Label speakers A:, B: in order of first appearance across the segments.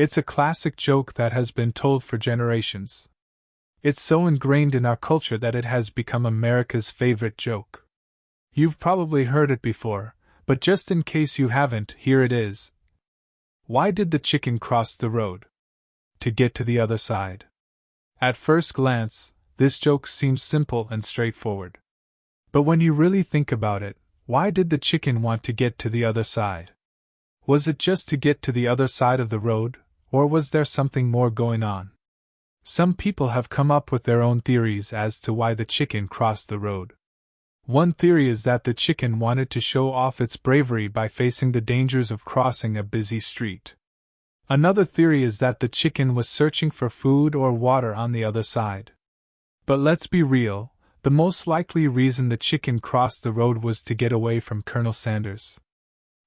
A: It's a classic joke that has been told for generations. It's so ingrained in our culture that it has become America's favorite joke. You've probably heard it before, but just in case you haven't, here it is. Why did the chicken cross the road? To get to the other side. At first glance, this joke seems simple and straightforward. But when you really think about it, why did the chicken want to get to the other side? Was it just to get to the other side of the road, or was there something more going on? Some people have come up with their own theories as to why the chicken crossed the road. One theory is that the chicken wanted to show off its bravery by facing the dangers of crossing a busy street. Another theory is that the chicken was searching for food or water on the other side. But let's be real, the most likely reason the chicken crossed the road was to get away from Colonel Sanders.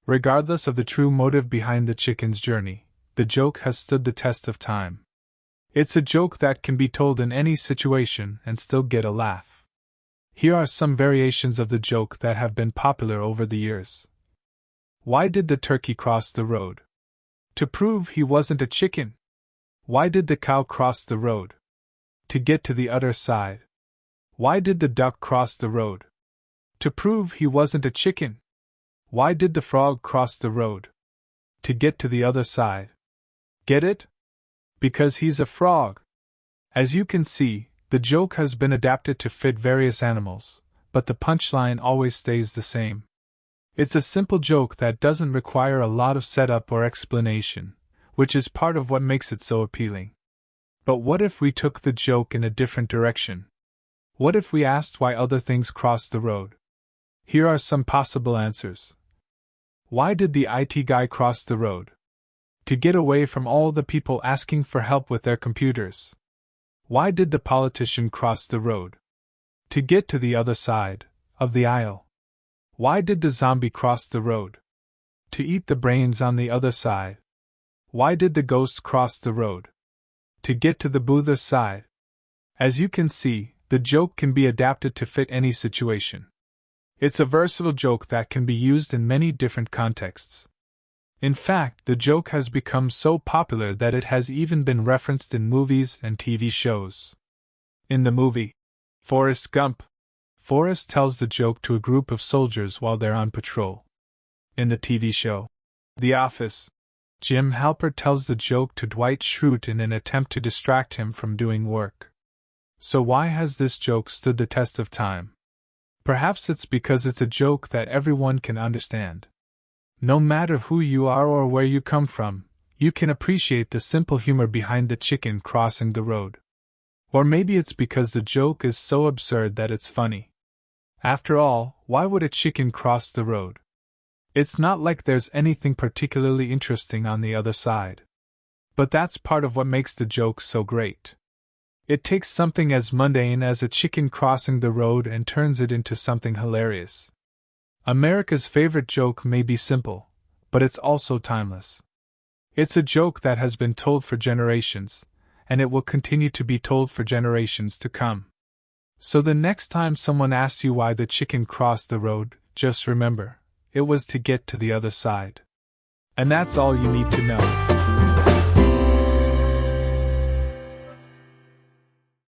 A: Regardless of the true motive behind the chicken's journey, the joke has stood the test of time. It's a joke that can be told in any situation and still get a laugh. Here are some variations of the joke that have been popular over the years. Why did the turkey cross the road? To prove he wasn't a chicken. Why did the cow cross the road? To get to the other side. Why did the duck cross the road? To prove he wasn't a chicken. Why did the frog cross the road? To get to the other side. Get it? Because he's a frog. As you can see, the joke has been adapted to fit various animals, but the punchline always stays the same. It's a simple joke that doesn't require a lot of setup or explanation, which is part of what makes it so appealing. But what if we took the joke in a different direction? What if we asked why other things crossed the road? Here are some possible answers. Why did the IT guy cross the road? To get away from all the people asking for help with their computers. Why did the politician cross the road? To get to the other side of the aisle. Why did the zombie cross the road? To eat the brains on the other side. Why did the ghost cross the road? To get to the Buddha's side. As you can see, the joke can be adapted to fit any situation. It's a versatile joke that can be used in many different contexts. In fact, the joke has become so popular that it has even been referenced in movies and TV shows. In the movie Forrest Gump, Forrest tells the joke to a group of soldiers while they're on patrol. In the TV show The Office, Jim Halpert tells the joke to Dwight Schrute in an attempt to distract him from doing work. So why has this joke stood the test of time? Perhaps it's because it's a joke that everyone can understand. No matter who you are or where you come from, you can appreciate the simple humor behind the chicken crossing the road. Or maybe it's because the joke is so absurd that it's funny. After all, why would a chicken cross the road? It's not like there's anything particularly interesting on the other side. But that's part of what makes the joke so great. It takes something as mundane as a chicken crossing the road and turns it into something hilarious. America's favorite joke may be simple, but it's also timeless. It's a joke that has been told for generations, and it will continue to be told for generations to come. So the next time someone asks you why the chicken crossed the road, just remember, it was to get to the other side. And that's all you need to know.